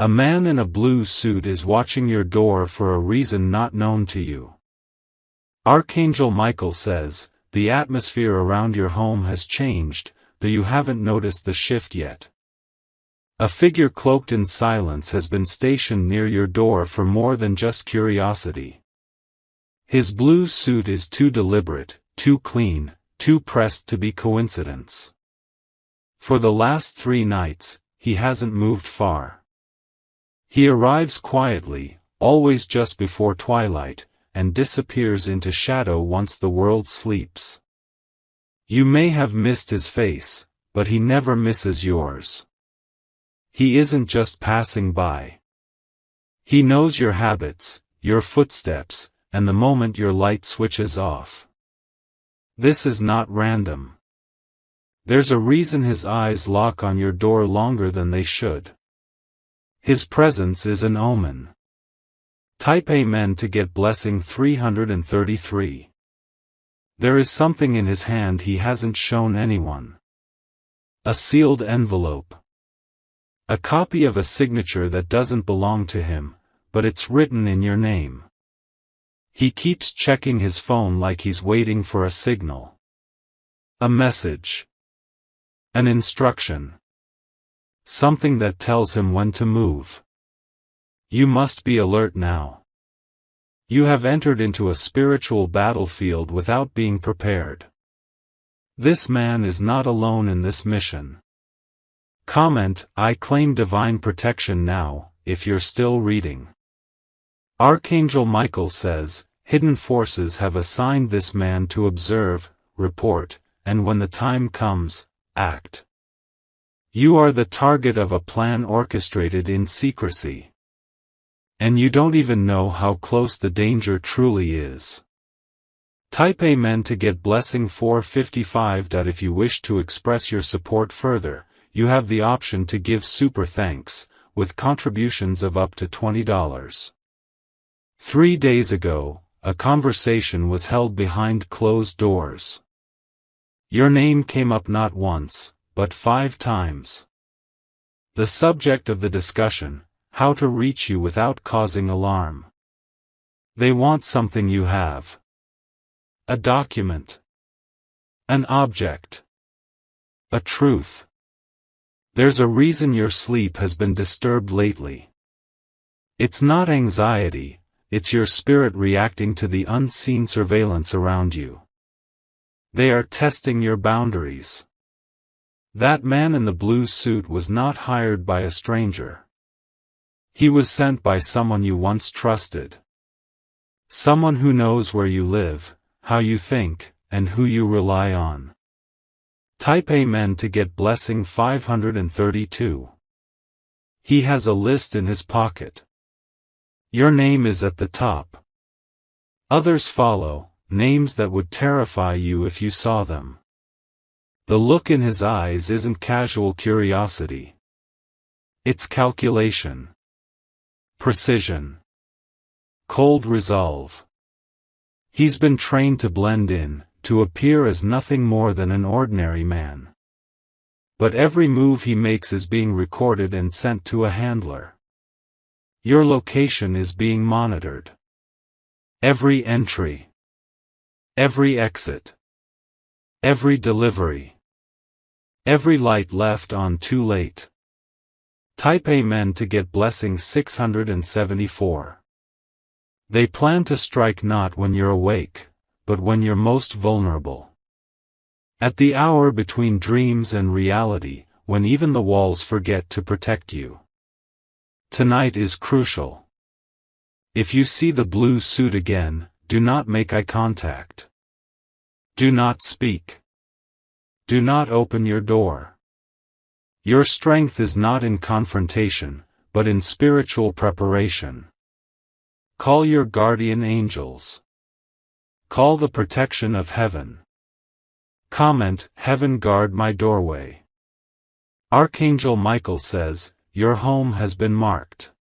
A man in a blue suit is watching your door for a reason not known to you. Archangel Michael says, the atmosphere around your home has changed, though you haven't noticed the shift yet. A figure cloaked in silence has been stationed near your door for more than just curiosity. His blue suit is too deliberate, too clean, too pressed to be coincidence. For the last 3 nights, he hasn't moved far. He arrives quietly, always just before twilight, and disappears into shadow once the world sleeps. You may have missed his face, but he never misses yours. He isn't just passing by. He knows your habits, your footsteps, and the moment your light switches off. This is not random. There's a reason his eyes lock on your door longer than they should. His presence is an omen. Type Amen to get blessing 333. There is something in his hand he hasn't shown anyone. A sealed envelope. A copy of a signature that doesn't belong to him, but it's written in your name. He keeps checking his phone like he's waiting for a signal. A message. An instruction. Something that tells him when to move. You must be alert now. You have entered into a spiritual battlefield without being prepared. This man is not alone in this mission. Comment, I claim divine protection now, if you're still reading. Archangel Michael says, hidden forces have assigned this man to observe, report, and when the time comes, act. You are the target of a plan orchestrated in secrecy. And you don't even know how close the danger truly is. Type Amen to get blessing 455. If you wish to express your support further, you have the option to give super thanks, with contributions of up to $20. 3 days ago, a conversation was held behind closed doors. Your name came up not once, but 5 times. The subject of the discussion, how to reach you without causing alarm. They want something you have. A document. An object. A truth. There's a reason your sleep has been disturbed lately. It's not anxiety, it's your spirit reacting to the unseen surveillance around you. They are testing your boundaries. That man in the blue suit was not hired by a stranger. He was sent by someone you once trusted. Someone who knows where you live, how you think, and who you rely on. Type Amen to get blessing 532. He has a list in his pocket. Your name is at the top. Others follow, names that would terrify you if you saw them. The look in his eyes isn't casual curiosity. It's calculation. Precision. Cold resolve. He's been trained to blend in, to appear as nothing more than an ordinary man. But every move he makes is being recorded and sent to a handler. Your location is being monitored. Every entry. Every exit. Every delivery. Every light left on too late. Type Amen to get blessing 674. They plan to strike not when you're awake, but when you're most vulnerable. At the hour between dreams and reality, when even the walls forget to protect you. Tonight is crucial. If you see the blue suit again, do not make eye contact. Do not speak. Do not open your door. Your strength is not in confrontation, but in spiritual preparation. Call your guardian angels. Call the protection of heaven. Comment, heaven guard my doorway. Archangel Michael says, your home has been marked.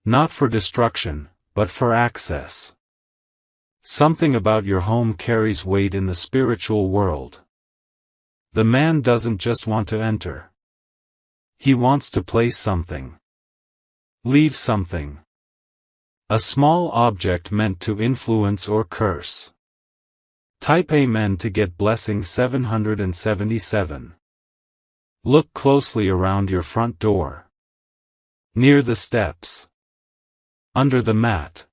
Not for destruction, but for access. Something about your home carries weight in the spiritual world. The man doesn't just want to enter. He wants to place something. Leave something. A small object meant to influence or curse. Type Amen to get blessing 777. Look closely around your front door. Near the steps. Under the mat.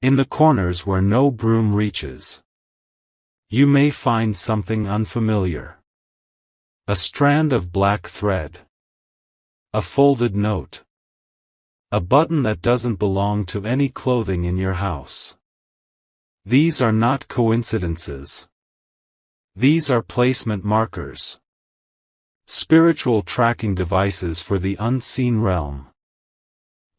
In the corners where no broom reaches. You may find something unfamiliar. A strand of black thread. A folded note. A button that doesn't belong to any clothing in your house. These are not coincidences. These are placement markers. Spiritual tracking devices for the unseen realm.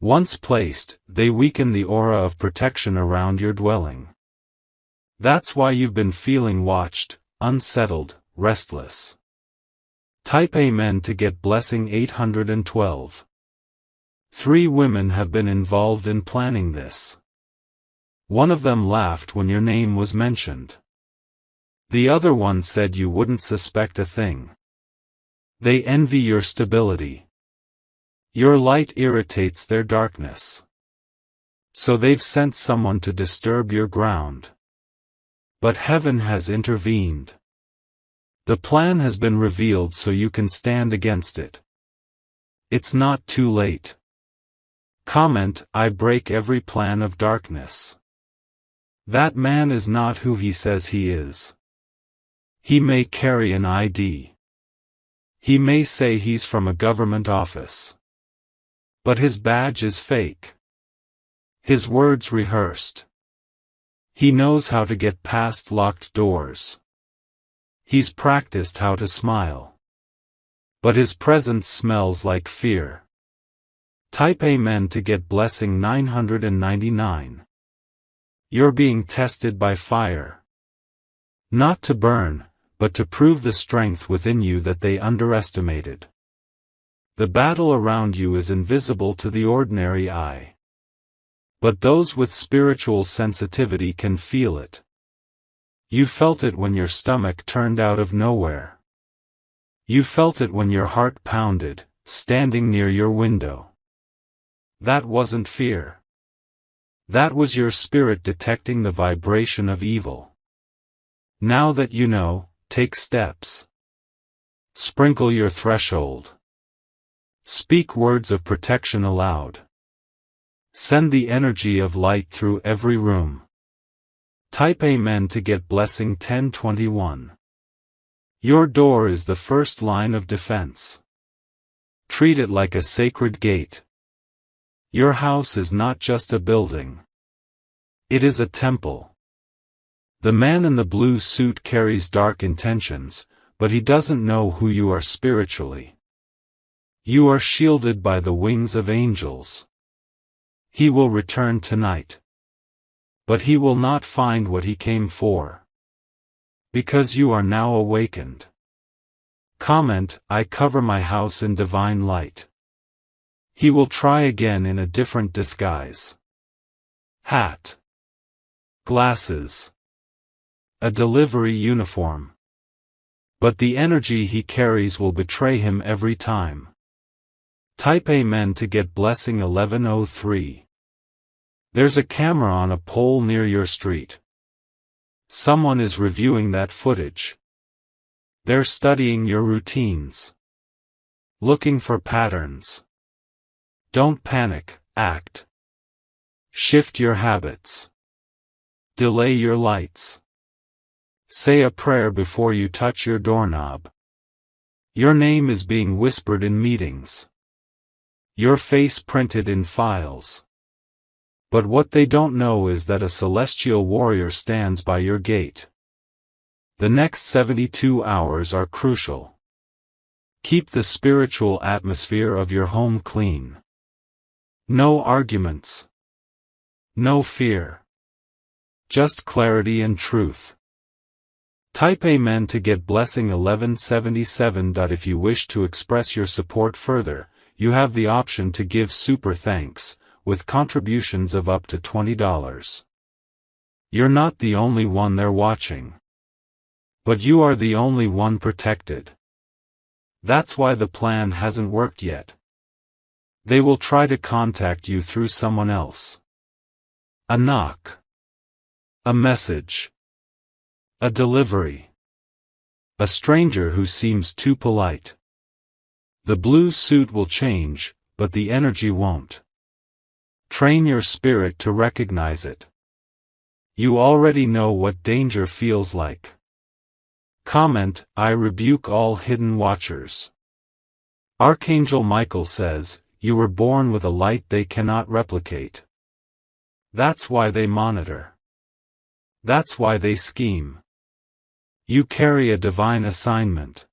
Once placed, they weaken the aura of protection around your dwelling. That's why you've been feeling watched, unsettled, restless. Type Amen to get blessing 812. 3 women have been involved in planning this. One of them laughed when your name was mentioned. The other one said you wouldn't suspect a thing. They envy your stability. Your light irritates their darkness. So they've sent someone to disturb your ground. But heaven has intervened. The plan has been revealed so you can stand against it. It's not too late. Comment, I break every plan of darkness. That man is not who he says he is. He may carry an ID. He may say he's from a government office. But his badge is fake. His words rehearsed. He knows how to get past locked doors. He's practiced how to smile. But his presence smells like fear. Type Amen to get blessing 999. You're being tested by fire. Not to burn, but to prove the strength within you that they underestimated. The battle around you is invisible to the ordinary eye. But those with spiritual sensitivity can feel it. You felt it when your stomach turned out of nowhere. You felt it when your heart pounded, standing near your window. That wasn't fear. That was your spirit detecting the vibration of evil. Now that you know, take steps. Sprinkle your threshold. Speak words of protection aloud. Send the energy of light through every room. Type Amen to get blessing 1021. Your door is the first line of defense. Treat it like a sacred gate. Your house is not just a building. It is a temple. The man in the blue suit carries dark intentions, but he doesn't know who you are spiritually. You are shielded by the wings of angels. He will return tonight. But he will not find what he came for. Because you are now awakened. Comment, I cover my house in divine light. He will try again in a different disguise. Hat. Glasses. A delivery uniform. But the energy he carries will betray him every time. Type Amen to get blessing 1103. There's a camera on a pole near your street. Someone is reviewing that footage. They're studying your routines. Looking for patterns. Don't panic, act. Shift your habits. Delay your lights. Say a prayer before you touch your doorknob. Your name is being whispered in meetings. Your face printed in files. But what they don't know is that a celestial warrior stands by your gate. The next 72 hours are crucial. Keep the spiritual atmosphere of your home clean. No arguments. No fear. Just clarity and truth. Type Amen to get blessing 1177. If you wish to express your support further, you have the option to give super thanks, with contributions of up to $20. You're not the only one they're watching. But you are the only one protected. That's why the plan hasn't worked yet. They will try to contact you through someone else. A knock. A message. A delivery. A stranger who seems too polite. The blue suit will change, but the energy won't. Train your spirit to recognize it. You already know what danger feels like. Comment, I rebuke all hidden watchers. Archangel Michael says, you were born with a light they cannot replicate. That's why they monitor. That's why they scheme. You carry a divine assignment.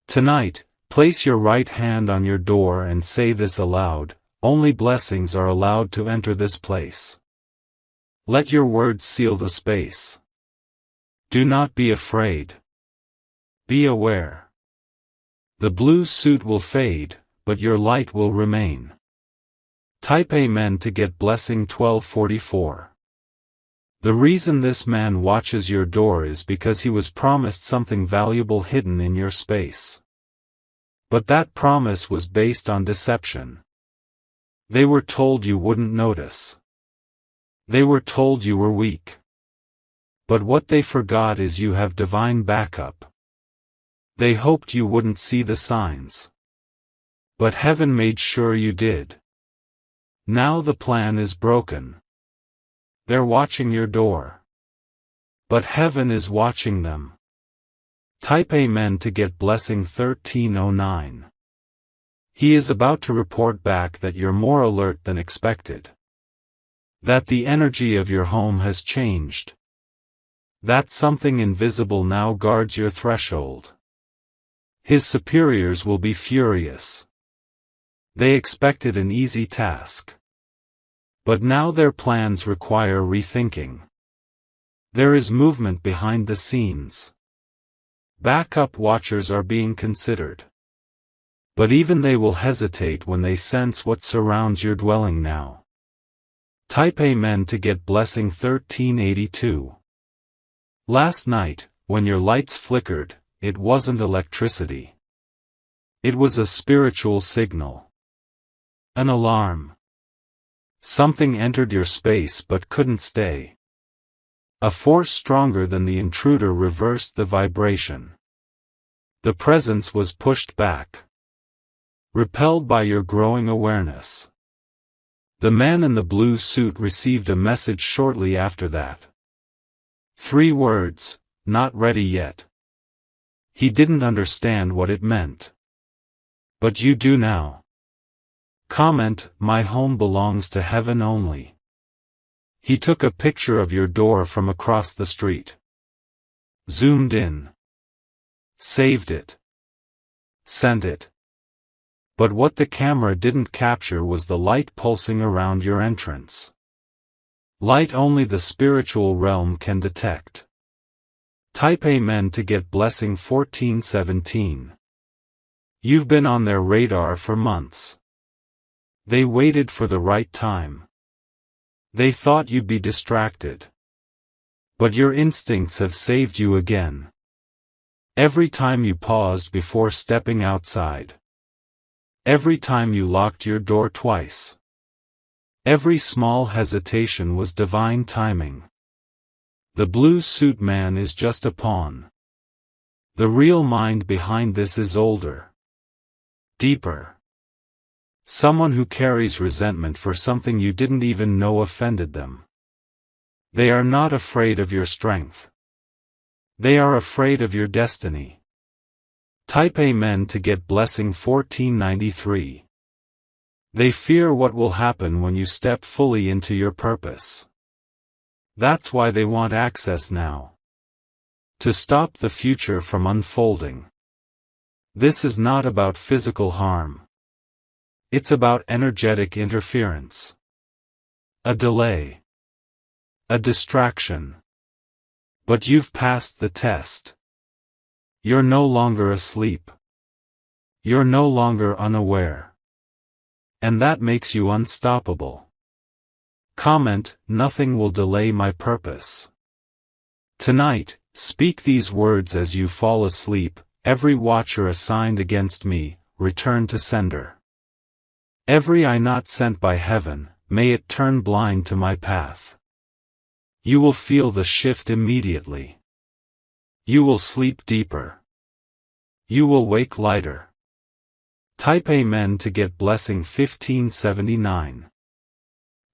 Tonight, place your right hand on your door and say this aloud, only blessings are allowed to enter this place. Let your words seal the space. Do not be afraid. Be aware. The blue suit will fade, but your light will remain. Type Amen to get blessing 1244. The reason this man watches your door is because he was promised something valuable hidden in your space. But that promise was based on deception. They were told you wouldn't notice. They were told you were weak. But what they forgot is you have divine backup. They hoped you wouldn't see the signs. But heaven made sure you did. Now the plan is broken. They're watching your door. But heaven is watching them. Type Amen to get blessing 1309. He is about to report back that you're more alert than expected. That the energy of your home has changed. That something invisible now guards your threshold. His superiors will be furious. They expected an easy task. But now their plans require rethinking. There is movement behind the scenes. Backup watchers are being considered. But even they will hesitate when they sense what surrounds your dwelling now. Type Amen to get blessing 1382. Last night, when your lights flickered, it wasn't electricity. It was a spiritual signal. An alarm. Something entered your space but couldn't stay. A force stronger than the intruder reversed the vibration. The presence was pushed back. Repelled by your growing awareness. The man in the blue suit received a message shortly after that. 3 words, not ready yet. He didn't understand what it meant. But you do now. Comment, my home belongs to heaven only. He took a picture of your door from across the street. Zoomed in. Saved it. Sent it. But what the camera didn't capture was the light pulsing around your entrance. Light only the spiritual realm can detect. Type Amen to get blessing 1417. You've been on their radar for months. They waited for the right time. They thought you'd be distracted. But your instincts have saved you again. Every time you paused before stepping outside. Every time you locked your door twice. Every small hesitation was divine timing. The blue suit man is just a pawn. The real mind behind this is older. Deeper. Someone who carries resentment for something you didn't even know offended them. They are not afraid of your strength. They are afraid of your destiny. Type Amen to get blessing 1493. They fear what will happen when you step fully into your purpose. That's why they want access now. To stop the future from unfolding. This is not about physical harm. It's about energetic interference. A delay. A distraction. But you've passed the test. You're no longer asleep. You're no longer unaware. And that makes you unstoppable. Comment, nothing will delay my purpose. Tonight, speak these words as you fall asleep, every watcher assigned against me, return to sender. Every eye not sent by heaven, may it turn blind to my path. You will feel the shift immediately. You will sleep deeper. You will wake lighter. Type Amen to get blessing 1579.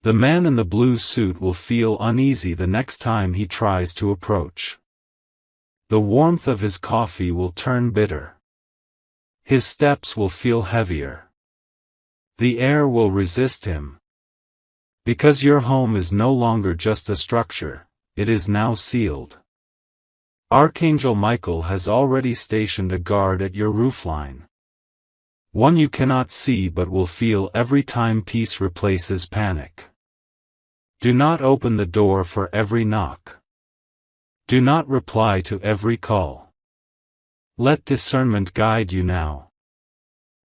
The man in the blue suit will feel uneasy the next time he tries to approach. The warmth of his coffee will turn bitter. His steps will feel heavier. The air will resist him. Because your home is no longer just a structure, it is now sealed. Archangel Michael has already stationed a guard at your roofline. One you cannot see but will feel every time peace replaces panic. Do not open the door for every knock. Do not reply to every call. Let discernment guide you now.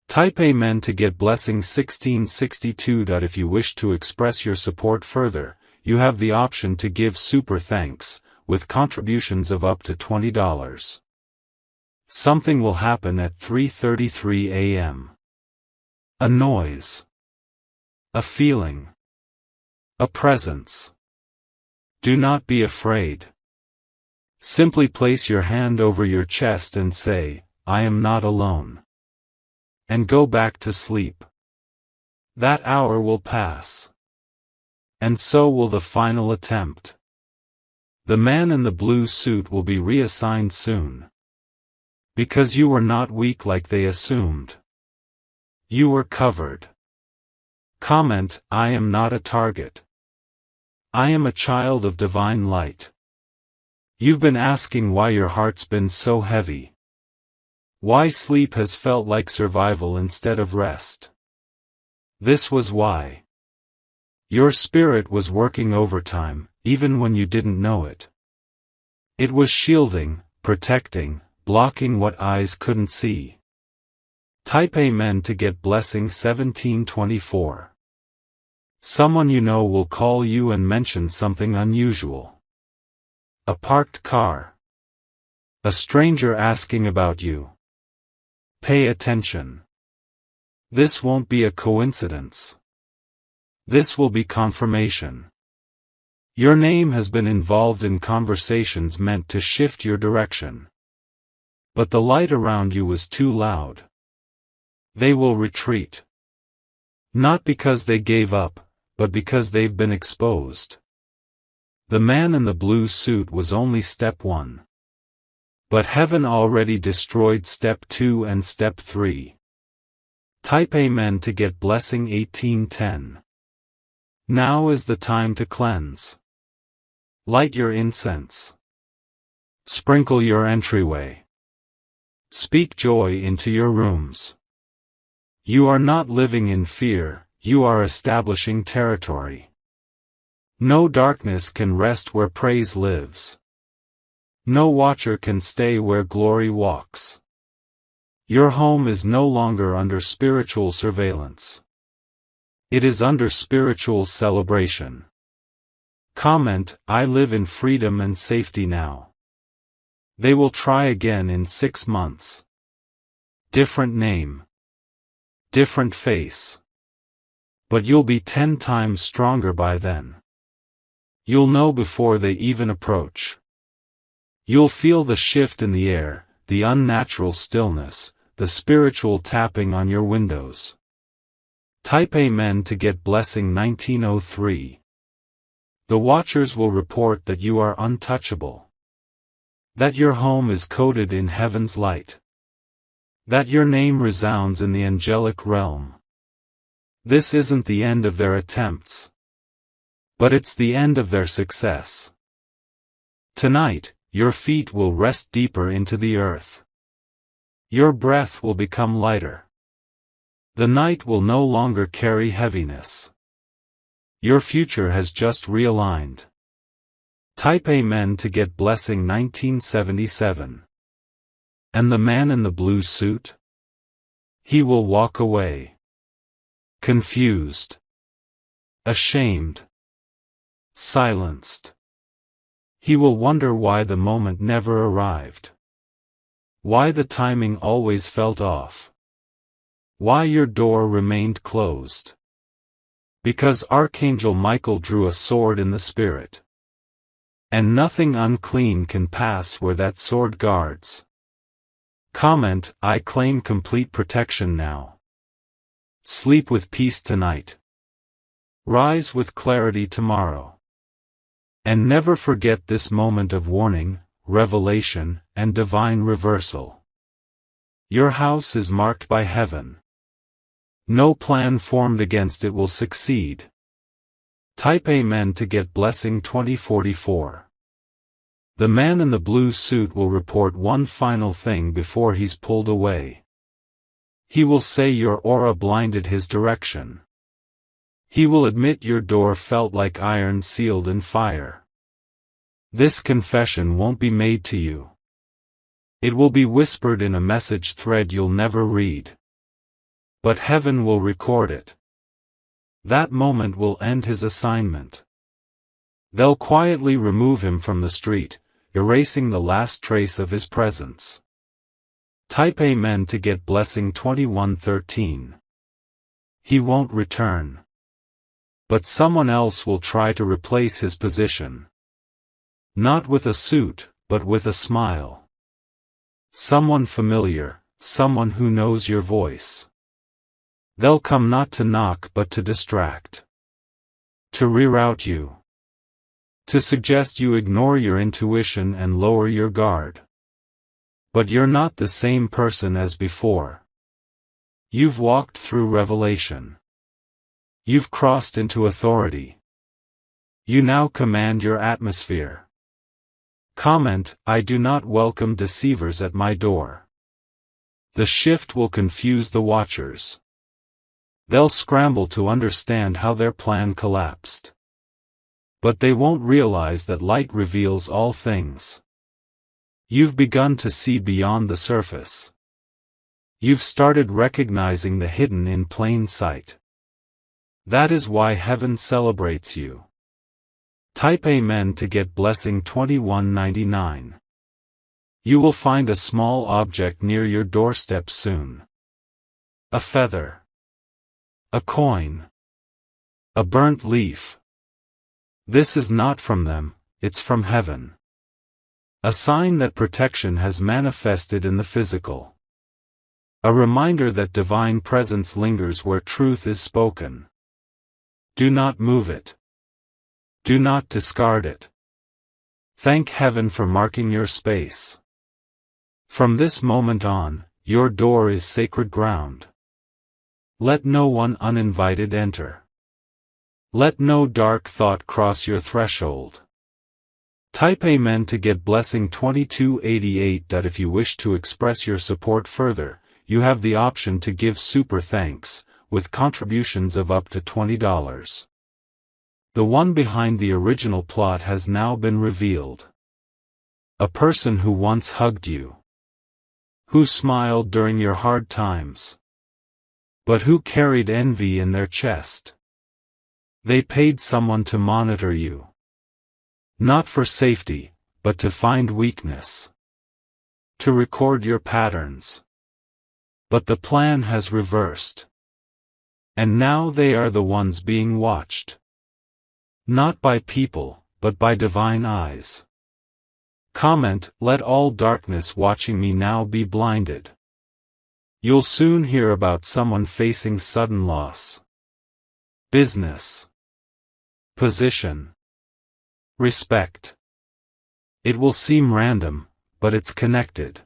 Type Amen to get blessing 1662. If you wish to express your support further, you have the option to give super thanks, with contributions of up to $20. Something will happen at 3:33 a.m. A noise. A feeling. A presence. Do not be afraid. Simply place your hand over your chest and say, I am not alone. And go back to sleep. That hour will pass. And so will the final attempt. The man in the blue suit will be reassigned soon. Because you were not weak like they assumed. You were covered. Comment, I am not a target. I am a child of divine light. You've been asking why your heart's been so heavy. Why sleep has felt like survival instead of rest. This was why. Your spirit was working overtime, even when you didn't know it. It was shielding, protecting, blocking what eyes couldn't see. Type Amen to get blessing 1724. Someone you know will call you and mention something unusual. A parked car. A stranger asking about you. Pay attention. This won't be a coincidence. This will be confirmation. Your name has been involved in conversations meant to shift your direction. But the light around you was too loud. They will retreat. Not because they gave up, but because they've been exposed. The man in the blue suit was only step 1. But heaven already destroyed step 2 and step 3. Type Amen to get blessing 1810. Now is the time to cleanse. Light your incense. Sprinkle your entryway. Speak joy into your rooms. You are not living in fear, you are establishing territory. No darkness can rest where praise lives. No watcher can stay where glory walks. Your home is no longer under spiritual surveillance. It is under spiritual celebration. Comment, I live in freedom and safety now. They will try again in 6 months. Different name. Different face. But you'll be 10 times stronger by then. You'll know before they even approach. You'll feel the shift in the air, the unnatural stillness, the spiritual tapping on your windows. Type Amen to get blessing 1903. The watchers will report that you are untouchable. That your home is coated in heaven's light. That your name resounds in the angelic realm. This isn't the end of their attempts. But it's the end of their success. Tonight, your feet will rest deeper into the earth. Your breath will become lighter. The night will no longer carry heaviness. Your future has just realigned. Type Amen to get blessing 1977. And the man in the blue suit? He will walk away. Confused. Ashamed. Silenced. He will wonder why the moment never arrived. Why the timing always felt off. Why your door remained closed. Because Archangel Michael drew a sword in the spirit. And nothing unclean can pass where that sword guards. Comment, I claim complete protection now. Sleep with peace tonight. Rise with clarity tomorrow. And never forget this moment of warning, revelation, and divine reversal. Your house is marked by heaven. No plan formed against it will succeed. Type Amen to get blessing 2044. The man in the blue suit will report one final thing before he's pulled away. He will say your aura blinded his direction. He will admit your door felt like iron sealed in fire. This confession won't be made to you. It will be whispered in a message thread you'll never read. But heaven will record it. That moment will end his assignment. They'll quietly remove him from the street, erasing the last trace of his presence. Type Amen to get blessing 2113. He won't return. But someone else will try to replace his position. Not with a suit, but with a smile. Someone familiar, someone who knows your voice. They'll come not to knock but to distract. To reroute you. To suggest you ignore your intuition and lower your guard. But you're not the same person as before. You've walked through revelation. You've crossed into authority. You now command your atmosphere. Comment, I do not welcome deceivers at my door. The shift will confuse the watchers. They'll scramble to understand how their plan collapsed. But they won't realize that light reveals all things. You've begun to see beyond the surface. You've started recognizing the hidden in plain sight. That is why heaven celebrates you. Type Amen to get blessing 2199. You will find a small object near your doorstep soon. A feather. A coin. A burnt leaf. This is not from them, it's from heaven. A sign that protection has manifested in the physical. A reminder that divine presence lingers where truth is spoken. Do not move it. Do not discard it. Thank heaven for marking your space. From this moment on, your door is sacred ground. Let no one uninvited enter. Let no dark thought cross your threshold. Type Amen to get blessing 2288. If you wish to express your support further, you have the option to give super thanks, with contributions of up to $20. The one behind the original plot has now been revealed. A person who once hugged you. Who smiled during your hard times. But who carried envy in their chest. They paid someone to monitor you. Not for safety, but to find weakness. To record your patterns. But the plan has reversed. And now they are the ones being watched. Not by people, but by divine eyes. Comment, let all darkness watching me now be blinded. You'll soon hear about someone facing sudden loss. Business. Position. Respect. It will seem random, but it's connected.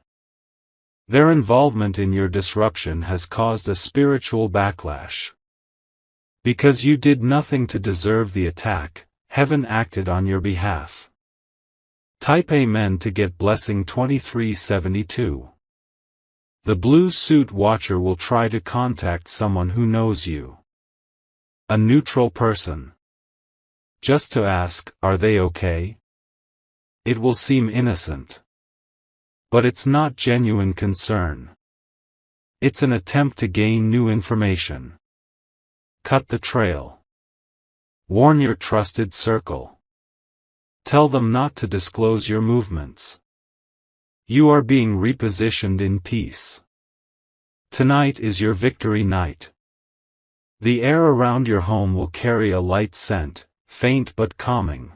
Their involvement in your disruption has caused a spiritual backlash. Because you did nothing to deserve the attack, heaven acted on your behalf. Type Amen to get blessing 2372. The blue suit watcher will try to contact someone who knows you. A neutral person. Just to ask, are they okay? It will seem innocent. But it's not genuine concern. It's an attempt to gain new information. Cut the trail. Warn your trusted circle. Tell them not to disclose your movements. You are being repositioned in peace. Tonight is your victory night. The air around your home will carry a light scent, faint but calming.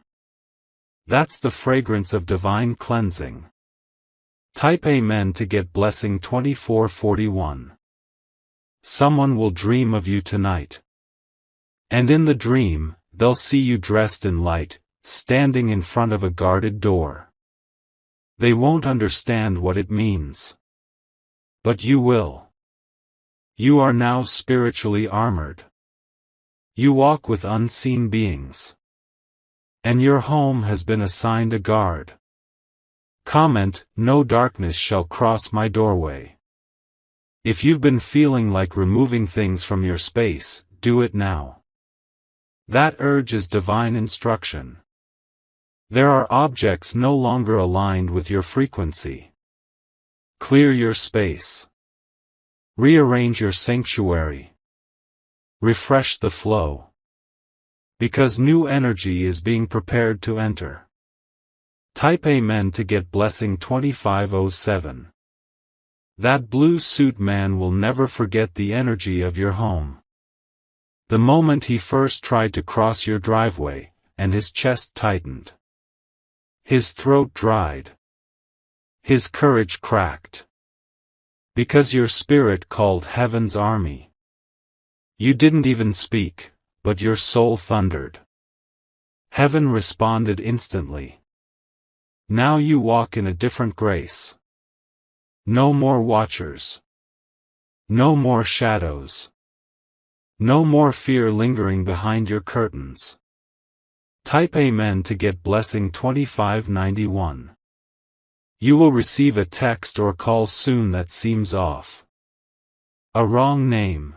That's the fragrance of divine cleansing. Type Amen to get blessing 2441. Someone will dream of you tonight. And in the dream, they'll see you dressed in light, standing in front of a guarded door. They won't understand what it means. But you will. You are now spiritually armored. You walk with unseen beings. And your home has been assigned a guard. Comment, no darkness shall cross my doorway. If you've been feeling like removing things from your space, do it now. That urge is divine instruction. There are objects no longer aligned with your frequency. Clear your space. Rearrange your sanctuary. Refresh the flow. Because new energy is being prepared to enter. Type Amen to get blessing 2507. That blue suit man will never forget the energy of your home. The moment he first tried to cross your driveway, and his chest tightened. His throat dried. His courage cracked. Because your spirit called heaven's army. You didn't even speak, but your soul thundered. Heaven responded instantly. Now you walk in a different grace. No more watchers. No more shadows. No more fear lingering behind your curtains. Type Amen to get blessing 2591. You will receive a text or call soon that seems off. A wrong name.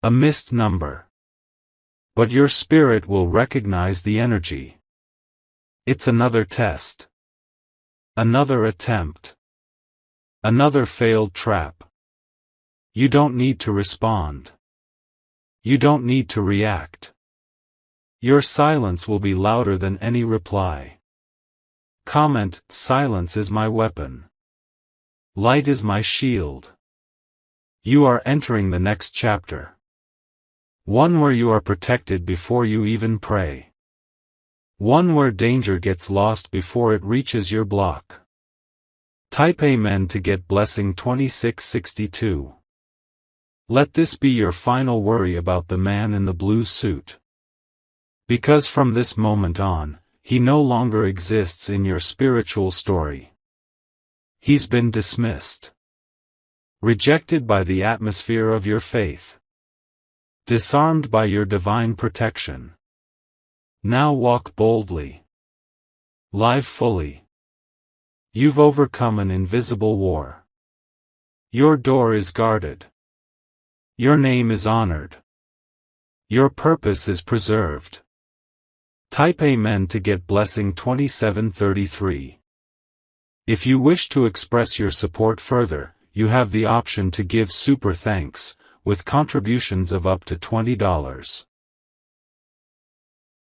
A missed number. But your spirit will recognize the energy. It's another test. Another attempt. Another failed trap. You don't need to respond. You don't need to react. Your silence will be louder than any reply. Comment, silence is my weapon. Light is my shield. You are entering the next chapter. One where you are protected before you even pray. One where danger gets lost before it reaches your block. Type Amen to get blessing 2662. Let this be your final worry about the man in the blue suit. Because from this moment on, he no longer exists in your spiritual story. He's been dismissed. Rejected by the atmosphere of your faith. Disarmed by your divine protection. Now walk boldly. Live fully. You've overcome an invisible war. Your door is guarded. Your name is honored. Your purpose is preserved. Type Amen to get blessing 2733. If you wish to express your support further, you have the option to give super thanks, with contributions of up to $20.